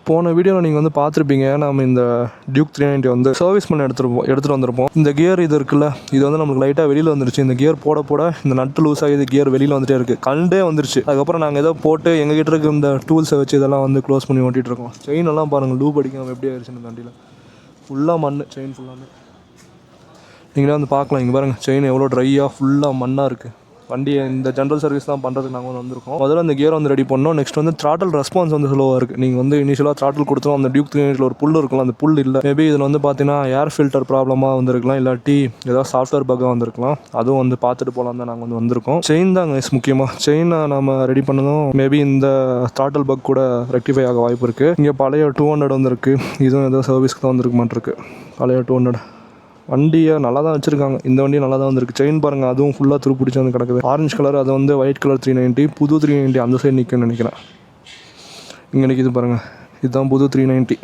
போன வீடியோவில் நீங்கள் வந்து பார்த்துருப்பீங்க, நம்ம இந்த டியூக் 390 வந்து சர்வீஸ் பண்ண எடுத்துகிட்டு வந்திருப்போம். இந்த கியர் இது இருக்குல்ல, இது வந்து நம்மளுக்கு லைட்டாக வெளியில் வந்துருச்சு. இந்த கியர் போட இந்த நட்டு லூஸ் ஆகி கியர் வெளியில் வந்துட்டே இருக்குது, கண்டே வந்துருச்சு. அதுக்கப்புறம் நாங்கள் ஏதோ போட்டு எங்ககிட்ட இருக்க இந்த டூல்ஸை வச்சு இதெல்லாம் வந்து க்ளோஸ் பண்ணி ஓட்டிகிட்டு இருக்கோம். செயின் எல்லாம் பாருங்கள், லூப் அடிக்காமல் எப்படி ஆயிடுச்சு. இந்த வண்டியில் ஃபுல்லாக மண், செயின் ஃபுல்லாமே நீங்களே வந்து பார்க்கலாம். இங்கே பாருங்கள், செயின் எவ்வளோ ட்ரையாக ஃபுல்லாக மண்ணாக இருக்குது. வண்டியை இந்த ஜென்ரல் சர்வீஸ் தான் பண்ணுறதுக்கு நாங்கள் வந்து வந்திருக்கோம். முதல்ல அந்த கியர் வந்து ரெடி பண்ணோம். நெக்ஸ்ட் வந்து த்ராட்டல் ரெஸ்பான்ஸ் வந்து ஸ்லோவாக இருக்குது. நீங்கள் வந்து இனிஷியலாக த்ராட்டல் கொடுத்தோம், அந்த டியூக் 390 ஒரு புல் இருக்கலாம், அந்த புல் இல்லை. மேபி இதில் வந்து பார்த்தீங்கன்னா ஏர் ஃபில்டர் ப்ராப்ளமாக வந்துருக்கலாம், இல்லாட்டி ஏதாவது சாஃப்ட்வேர் பக்காக வந்திருக்கலாம். அதுவும் வந்து பார்த்துட்டு போகலாம் தான் நாங்கள் வந்து வந்திருக்கோம். செயின் தான் முக்கியமாக, செயினை நம்ம ரெடி பண்ணதும் மேபி இந்த த்ராட்டல் பக் கூட ரெக்டிஃபை ஆக வாய்ப்பு இருக்குது. இங்கே பழைய 200 வந்துருக்கு, இதுவும் ஏதோ சர்வீஸ்க்கு தான் வந்துருக்க மாட்டிருக்கு. பழைய 200 வண்டியை நல்லா தான் வச்சுருக்காங்க. இந்த வண்டியும் நல்லா தான் வந்துருக்கு. செயின் பாருங்கள், அதுவும் ஃபுல்லாக துருப்பிடிச்சு வந்து கிடக்குது. ஆரஞ்சு கலர், அது வந்து ஒயிட் கலர் 390, புது 390 அந்த சைடு நிற்கும்னு நினைக்கிறேன். இங்கே நிற்கிது பாருங்கள், இதுதான் புது 390.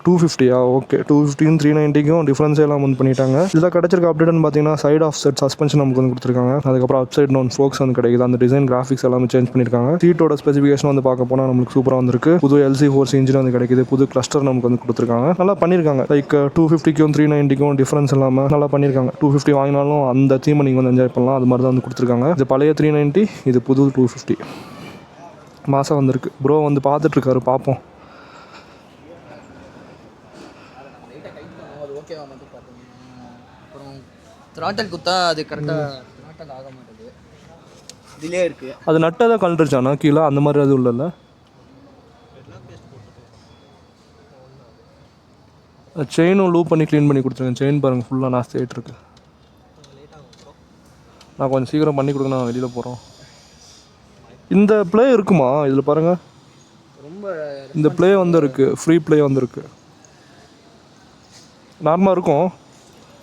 250 ஓகே, 250 390க்கும் டிஃப்ரென்ஸே எல்லாம் வந்து பண்ணிட்டாங்க. இதில் கிடச்சிருக்க அப்டேட்னு பார்த்தீங்கன்னா சைட் ஆஃப் செட் சஸ்பென்ஷன் நமக்கு வந்து கொடுத்துருக்காங்க. அதுக்கப்புறம் அப் சைட் டவுன் ஸ்போக்ஸ் வந்து கிடைக்குது. அந்த டிசைன் கிராஃபிக்ஸ் எல்லாமே சேஞ்ச் பண்ணியிருக்காங்க. சீட்டோட ஸ்பெசிஃபிகேஷன் வந்து பார்க்க போனால் நம்மளுக்கு சூப்பராக வந்துருக்கு. புது LC4 இன்ஜின் வந்து கிடைக்குது. புது கிளஸ்டர் நமக்கு வந்து கொடுத்துருக்காங்க. நல்லா பண்ணியிருக்காங்க. லைக் 250க்கும் 390க்கும் டிஃப்ரென்ஸ் இல்லாமல் நல்லா பண்ணியிருக்காங்க. 250 வாங்கினாலும் அந்த தீமை நீங்கள் வந்து என்ஜாய் பண்ணலாம். அது மாதிரி தான் வந்து கொடுத்துருக்காங்க. இது பழைய 390, இது புது 250. மாதம் வந்திருக்கு. ப்ரோ வந்து பார்த்துட்ருக்காரு, பார்ப்போம். ஓகேவா மட்டும் பார்த்தீங்கன்னா அப்புறம் த்ராட்டல் குத்தா அது கரெக்டாக த்ராட்டல் ஆக மாட்டேது, டிலே இருக்குது. அது நட்டை கழட்டுருச்சானா கீழே, அந்த மாதிரி அது இல்லைல்ல. செயினும் லூப் பண்ணி க்ளீன் பண்ணி கொடுத்துருங்க. செயின் பாருங்கள் ஃபுல்லாக நாஸ்தி ஆகிட்டு இருக்கு. நான் கொஞ்சம் சீக்கிரம் பண்ணி கொடுங்க, நான் வெளியில் போகிறோம். இந்த ப்ளே இருக்குமா இதில் பாருங்கள், ரொம்ப இந்த ப்ளே வந்து இருக்குது, ஃப்ரீ ப்ளே வந்து இருக்குது. நார்மலாக இருக்கும்,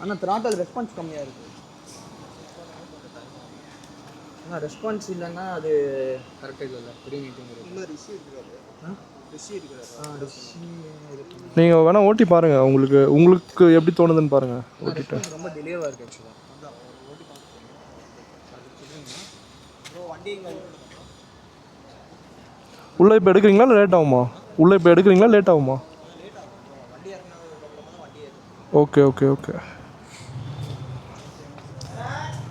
ஆனால் த்ராட்டல் ரெஸ்பான்ஸ் கம்மியாக இருக்குது. ஆனால் ரெஸ்பான்ஸ் இல்லைன்னா அது கரெக்டாக இல்லை. 390 நீங்கள் வேணால் ஓட்டி பாருங்கள், உங்களுக்கு எப்படி தோணுதுன்னு பாருங்கள். ஓட்டிட்டு ரொம்ப டிலேவாக இருக்குது ஆக்சுவலாக. உள்ளே இப்போ எடுக்கிறீங்களா இல்லை லேட் ஆகுமா? உள்ளே இப்போ எடுக்கிறீங்களா லேட் ஆகுமா? ஓகே ஓகே ஓகே,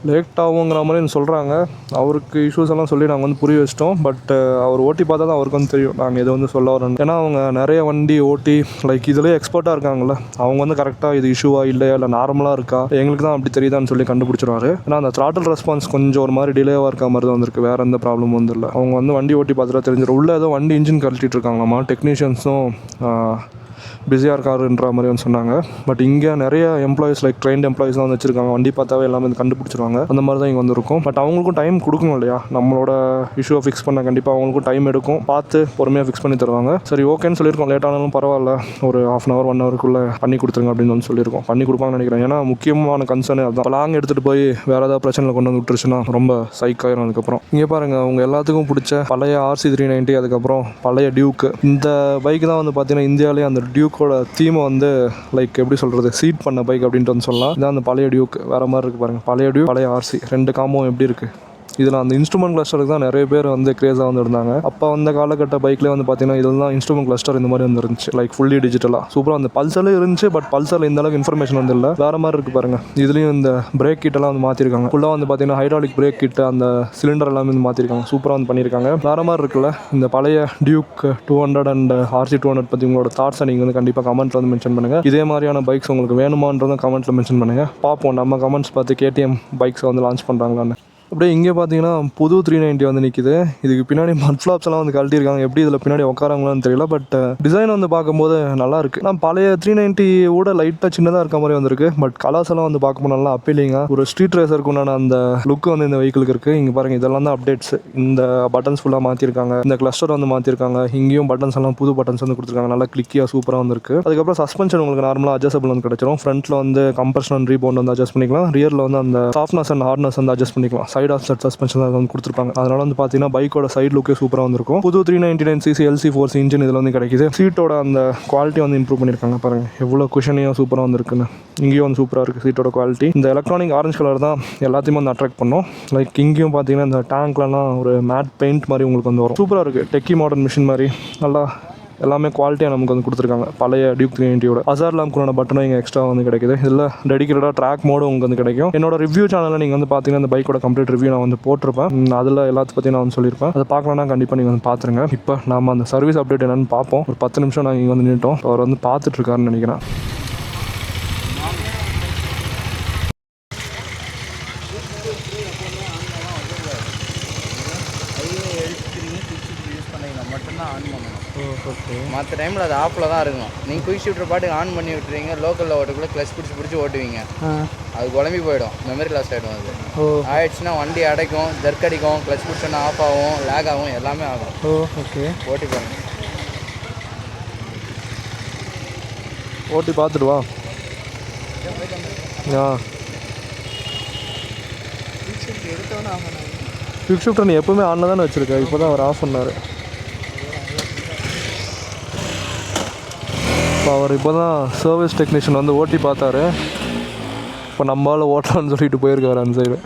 லேட் ஆகுங்கிற மாதிரி சொல்கிறாங்க. அவருக்கு இஷ்யூஸ் எல்லாம் சொல்லி நாங்கள் வந்து புரிய வச்சிட்டோம். பட் அவர் ஓட்டி பார்த்தா தான் அவருக்கு வந்து தெரியும் நாங்கள் இதை வந்து சொல்ல வரோம். ஏன்னா அவங்க நிறைய வண்டி ஓட்டி லைக் இதிலே எக்ஸ்பர்ட்டாக இருக்காங்கல்ல, அவங்க வந்து கரெக்டாக இது இஷ்யூவா இல்லையா இல்லை நார்மலாக இருக்கா, எங்களுக்கு தான் அப்படி தெரியுதான்னு சொல்லி கண்டுபிடிச்சிருவாரு. ஏன்னா அந்த த்ராட்டல் ரெஸ்பான்ஸ் கொஞ்சம் ஒரு மாதிரி டிலேவாக இருக்க மாதிரி தான் வந்திருக்கு, வேறு எந்த ப்ராப்ளமும் வந்து இல்லை. அவங்க வந்து வண்டி ஓட்டி பார்த்துட்டா தெரிஞ்சிடும். உள்ளே ஏதோ வண்டி இன்ஜின் கழட்டிட்டு இருக்காங்களாமா, டெக்னீஷியன்ஸும் பிஸியாக இருக்காருன்ற மாதிரி வந்து சொன்னாங்க. பட் இங்கே நிறைய எம்ப்ளாயிஸ் லைக் ட்ரெயின்ட் எம்ப்ளாயிஸ் தான் வந்து வச்சுருக்காங்க. வண்டி பார்த்தாவே எல்லாமே கண்டுபிடிச்சிருவாங்க. அந்த மாதிரி தான் இங்கே வந்துருக்கும். பட் அவங்களுக்கும் டைம் கொடுக்கணும் இல்லையா, நம்மளோட இஷ்யூவை ஃபிக்ஸ் பண்ண கண்டிப்பாக அவங்களுக்கும் டைம் எடுக்கும். பார்த்து பொறுமையாக ஃபிக்ஸ் பண்ணி தருவாங்க. சரி ஓகேன்னு சொல்லியிருக்கோம். லேட் ஆனாலும் பரவாயில்ல, ஒரு ½ hour 1 hourக்குள்ளே பண்ணி கொடுத்துருங்க அப்படின்னு வந்து சொல்லியிருக்கோம். பண்ணி கொடுப்பாங்கன்னு நினைக்கிறேன். ஏன்னா முக்கியமான கன்சர்னே அதுதான். லாங் எடுத்துகிட்டு போய் வேறு ஏதாவது பிரச்சனை கொண்டு வந்து விட்டுருச்சுன்னா ரொம்ப சைக்காயிரும். அதுக்கப்புறம் இங்கே பாருங்கள், அவங்க எல்லாத்துக்கும் பிடிச்ச பழைய RC 390, அதுக்கப்புறம் பழைய டியூக்கு. இந்த பைக் தான் வந்து பார்த்தீங்கன்னா இந்தியாவிலேயே அந்த டியூக்கோட தீமை வந்து லைக் எப்படி சொல்கிறது, சீட் பண்ண பைக் அப்படின்ட்டு வந்து சொல்லலாம். இதான் அந்த பழைய டியூக், வேறு மாதிரி இருக்குது பாருங்கள். பழைய டியூக், பழைய RC, ரெண்டு காம்போ எப்படி இருக்குது. இதில் அந்த இன்ஸ்ட்ருமெண்ட் கிளஸ்டருக்கு தான் நிறைய பேர் வந்து கிரேஸாக வந்து இருந்தாங்க. அப்போ அந்த காலகட்ட பைக்லேயே வந்து பார்த்தீங்கன்னா இதில் தான் இன்ஸ்ட்ருமெண்ட் கிளஸ்டர் இந்த மாதிரி வந்து இருந்துச்சு, லைக் ஃபுல்லி டிஜிட்டலாக சூப்பராக. அந்த பல்சர்லேயும் இருந்துச்சு, பட் பல்சரில் இந்த அளவுக்கு இன்ஃபர்மேஷன் வந்து இல்லை, வேறு மாதிரி இருக்குது பாருங்கள். இதுலேயும் இந்த பிரேக் கிட்டெல்லாம் வந்து மாற்றிருக்காங்க. ஃபுல்லாக வந்து பார்த்தீங்கன்னா ஹைட்ராலிக் பிரேக் கிட்ட, அந்த சிலிண்டர் எல்லாமே வந்து மாற்றிருக்காங்க. சூப்பராக வந்து பண்ணியிருக்காங்க, வேறு மாதிரி இருக்குல்ல. இந்த பழைய டியூக் 200 அண்ட் RC 200 பற்றி உங்களோட தாட்ஸை நீங்கள் வந்து கண்டிப்பாக கமெண்ட்டில் வந்து மென்ஷன் பண்ணுங்கள். இதே மாதிரியான பைக்ஸ் உங்களுக்கு வேணுமான்றதும் கமெண்ட்டில் மென்ஷன் பண்ணுங்கள். பார்ப்போம் நம்ம கமெண்ட்ஸ் பார்த்து KTM பைக்ஸை வந்து லான்ச் பண்ணுறாங்களான்னு. அப்படியே இங்கே பார்த்தீங்கன்னா புது 390 வந்து நிற்கிது. இதுக்கு பின்னாடி மட் ஃப்ளாப்ஸ் எல்லாம் வந்து கழட்டியிருக்காங்க. எப்படி இதில் பின்னாடி உட்காராங்களான்னு தெரியல. பட் டிசைன் வந்து பார்க்கும்போது நல்லா இருக்குது. நான் பழைய 390 கூட லைட்டாக சின்னதாக இருக்க மாதிரி வந்திருக்கு. பட் கலர்ஸ் எல்லாம் வந்து பார்க்கும்போது நல்லா அப்பீலிங்காக ஒரு ஸ்ட்ரீட் ரேசருக்கு உண்டான அந்த லுக் வந்து இந்த வெஹிக்கிளுக்கு இருக்குது. இங்கே பாருங்கள், இதெல்லாம் தான் அப்டேட்ஸ். இந்த பட்டன்ஸ் ஃபுல்லாக மாற்றிருக்காங்க, இந்த கிளஸ்டர் வந்து மாற்றிருக்காங்க. இங்கேயும் பட்டன்ஸ் எல்லாம் புது பட்டன்ஸ் வந்து கொடுத்துருக்காங்க, நல்லா கிளிக்கியாக சூப்பராக வந்துருக்கு. அதுக்கப்புறம் சஸ்பென்ஷன் உங்களுக்கு நார்மலாக அட்ஜஸ்டபிள் வந்து கிடச்சிரும். ஃப்ரண்ட்டில் வந்து கம்ப்ரஷன் அண்ட் ரீபவுண்ட் வந்து அட்ஜஸ்ட் பண்ணிக்கலாம். ரியரில் வந்து அந்த சாஃப்ட்னஸ் அண்ட் ஹார்ட்னஸ் வந்து அட்ஜஸ்ட் பண்ணிக்கலாம். சைட் ஆஃப் செட் சஸ்பென்ஷன் வந்து கொடுத்துருப்பாங்க. அதனால வந்து பார்த்தீங்கன்னா பைக்கோட சைட் லுக்கே சூப்பராக வந்திருக்கும். புது 399cc LC4 இன்ஜின் இதில் வந்து கிடைக்குது. சீட்டோட அந்த குவாலிட்டி வந்து இம்ப்ரூவ் பண்ணியிருக்காங்க. பாருங்கள் எவ்வளோ குஷனியாக சூப்பராக வந்துருக்குன்னு. இங்கேயும் வந்து சூப்பராக இருக்குது சீட்டோட குவாலிட்டி. இந்த எலக்ட்ரானிக் ஆரஞ்சு கலர் தான் எல்லாத்தையுமே வந்து அட்ராக்ட் பண்ணும். லைக் இங்கேயும் பார்த்தீங்கன்னா இந்த டேங்க்லாம் ஒரு மேட் பெயிண்ட் மாதிரி உங்களுக்கு வந்து வரும். சூப்பராக இருக்குது. டெக்கி மாடர்ன் மிஷின் மாதிரி நல்லா எல்லாமே குவாலிட்டியாக நமக்கு வந்து கொடுத்துருக்காங்க. பழைய டியூக் 390யோட ஹசார்ட் லேம்ப்க்குள்ள பட்டனும் இங்கே எக்ஸ்ட்ரா வந்து கிடைக்குது. இதில் டெடிக்கேட்டடாக ட்ராக் மோடும் உங்களுக்கு வந்து கிடைக்கும். என்னோட ரிவ்யூ சேனலில் நீங்கள் வந்து பார்த்தீங்கன்னா இந்த பைக்கோட கம்ப்ளீட் ரிவ்யூ நான் வந்து போட்டிருப்பேன். அதில் எல்லாத்த பற்றி நான் வந்து சொல்லியிருப்பேன். அதை பார்க்கலன்னா கண்டிப்பாக நீங்கள் வந்து பார்த்துருங்க. இப்போ நம்ம அந்த சர்வீஸ் அப்டேட் என்னென்னு பார்ப்போம். ஒரு 10 நிமிஷம் நாங்கள் இங்கே வந்து நின்றுட்டோம். அவர் வந்து பார்த்துட்ருக்காருன்னு நினைக்கிறேன். மட்டும்தான் ஆன் பண்ணணும். ஓகே. மற்ற டைமில் அது ஆஃபில் தான் இருக்கும். நீங்கள் குயிக் ஷிஃப்டர் பாட்டுக்கு ஆன் பண்ணி விட்டுறீங்க, லோக்கலில் ஓட்டக்குள்ளே க்ளச் பிடிச்சி ஓட்டுவீங்க. அது குழம்பி போயிடும், மெமரி லாஸ் ஆகிடும். அது ஆயிடுச்சுன்னா வண்டி அடைக்கும், ஜர்க் அடிக்கும், க்ளச் பிடிச்சோன்னா ஆஃப் ஆகும், லேக் ஆகும், எல்லாமே ஆகும். ஓகே. ஓட்டி பாருங்க. ஓட்டி பார்த்துட்டு வா. எடுத்தோன்னு ஆஃப் பண்ணாங்க. குயிக் ஷிஃப்டர் நீ எப்போவுமே ஆனில் தானே வச்சுருக்க, இப்போ தான் அவர் ஆஃப் பண்ணார். இப்போ அவர் இப்போ தான் சர்வீஸ் டெக்னீஷியன் வந்து ஓட்டி பார்த்தாரு. இப்போ நம்மளால் ஓட்டலான்னு சொல்லிட்டு போயிருக்காரு அந்த சைடு.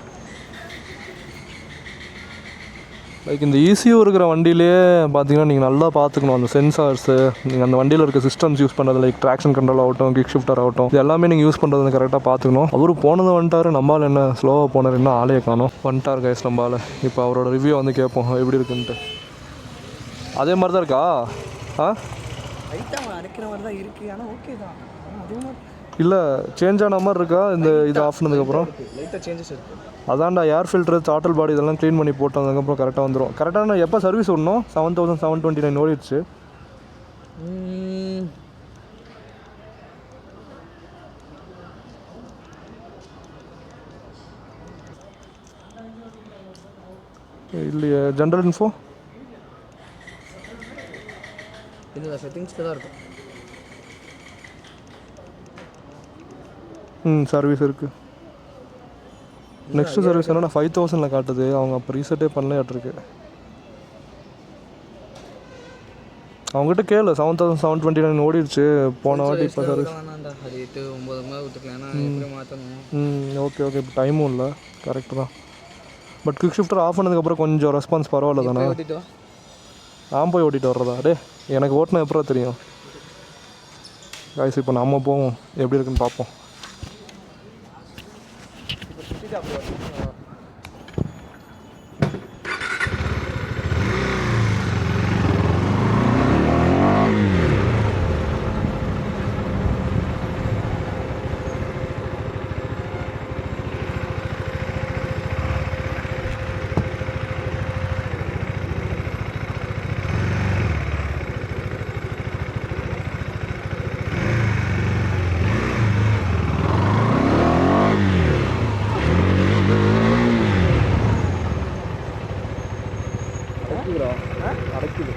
லைக் இந்த ECU இருக்கிற வண்டியிலே பார்த்தீங்கன்னா நீங்கள் நல்லா பார்த்துக்கணும். அந்த சென்சார்ஸு, நீங்கள் அந்த வண்டியில் இருக்க சிஸ்டம்ஸ் யூஸ் பண்ணுறது, லைக் ட்ராக்ஷன் கண்ட்ரோல் ஆகட்டும், கிக் ஷிஃப்டர் ஆகட்டும், இது எல்லாமே நீங்கள் யூஸ் பண்ணுறது கரெக்டாக பார்த்துக்கணும். அவரு போனது வந்துட்டார், நம்மளால் என்ன ஸ்லோவாக போனார், இன்னும் ஆளே காணும். வந்துட்டார் கைஸ் நம்மளால். இப்போ அவரோட ரிவ்யூ வந்து கேட்போம் எப்படி இருக்குன்ட்டு. அதே மாதிரி தான் இருக்கா? லைட்டாக அடைக்கிற மாதிரி தான் இருக்குது, ஆனால் ஓகே தான். அதுவும் இல்லை சேஞ்ச் ஆன மாதிரி இருக்கா இந்த இது ஆஃப் பண்ணதுக்கப்புறம்? லைட்டாக சேஞ்சஸ் இருக்குது. அதான்டா ஏர் ஃபில்ட்ரு, த்ராட்டில் பாடி இதெல்லாம் க்ளீன் பண்ணி போட்டதுக்கப்புறம் கரெக்டாக வந்துடும். கரெக்டாக நான் எப்போ சர்வீஸ் விடணும்? 7729 ஓடிடுச்சு. இல்லையே ஜென்ரல் இன்ஃபோ இல்லை, செட்டிங்ஸில் தான் இருக்கும். சர்வீஸ் இருக்குது. நெக்ஸ்ட்டு சர்வீஸ் என்னன்னா 5000 காட்டுது. அவங்க அப்போ ரீசெட்டே பண்ணலையாட்டிருக்கு. அவங்ககிட்ட கேளு. 7729 ஓடிடுச்சு போன வாட்டி. இப்போ சர்வீஸ் அது 8-9 விட்டுக்கலாம், மாற்றணும். ஓகே. இப்போ டைமும் இல்லை, கரெக்டு தான். பட் குவிக் ஷிஃப்டர் ஆஃப் பண்ணதுக்கப்புறம் கொஞ்சம் ரெஸ்பான்ஸ் பரவாயில்ல தானே? போய் ஓட்டிகிட்டு வர்றதா? எனக்கு ஓட்டினா எப்பறம் தெரியும் காய்ஸ். இப்போ நம்ம போவோம், எப்படி இருக்குன்னு பார்ப்போம். அடைக்குது.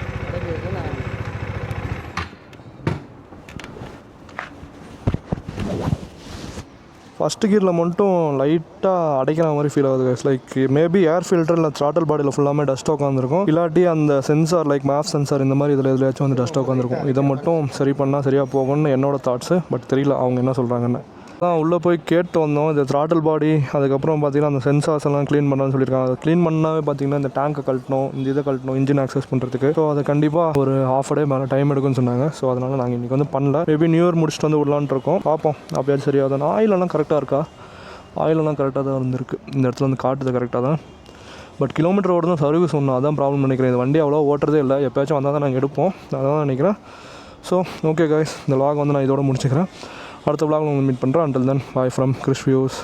ஃபஸ்ட்டு கியரில் மட்டும் லைட்டாக அடைக்கிற மாதிரி ஃபீல் ஆகுது guys. Like maybe air filter இல்லை த்ராட்டில் பாடியில் ஃபுல்லாமே டஸ்ட் உட்காந்துருக்கும். இல்லாட்டி அந்த சென்சார் லைக் மேப் சென்சார் இந்த மாதிரி இதில் எதுலையாச்சும் வந்து டஸ்ட் உட்காந்துருக்கும். இதை மட்டும் சரி பண்ணால் சரியாக போகும்னு என்னோடய தாட்ஸு. பட் தெரியல அவங்க என்ன சொல்கிறாங்கன்னு. தான் உள்ளே போய் கேட்டு வந்தோம். இந்த த்ராட்டில் பாடி அதுக்கப்புறம் பார்த்திங்கன்னா அந்த சென்சார்ஸ் எல்லாம் க்ளீன் பண்ணான்னு சொல்லியிருக்காங்க. அதை க்ளீன் பண்ணாவே பார்த்திங்கன்னா இந்த டேங்கை கழட்டணும், இந்த இதை கழட்டணும், இன்ஜின் ஆக்சஸ் பண்ணுறதுக்கு. ஸோ அதை கண்டிப்பாக ஒரு ½ டே மேலே டைம் எடுக்குன்னு சொன்னாங்க. ஸோ அதனால் நாங்கள் இன்றைக்கி வந்து பண்ணல. மேபி நியூ இயர் முடிச்சுட்டு வந்து விடலான்னு இருக்கோம். பார்ப்போம் அப்படியாச்சும் சரியாகுது. ஆயிலெல்லாம் கரெக்டாக இருக்கா? ஆயிலெல்லாம் கரெக்டாக தான் இருந்திருக்கு. இந்த இடத்துல வந்து காட்டுது கரெக்டாக தான். பட் கிலோமீட்டர் ஓட தான் சர்வீஸ் ஒன்று, அதான் ப்ராப்ளம் நினைக்கிறேன். இந்த வண்டி அவ்வளோ ஓட்டுறதே இல்லை. எப்போயாச்சும் வந்தால் தான் நாங்கள் எடுப்போம், அதான் நினைக்கிறேன். ஸோ ஓகே காய்ஸ், இந்த vlog வந்து நான் இதோட முடிச்சுக்கிறேன். அடுத்த vlog மீட் பண்ணுறேன். until then bye from Krish Views.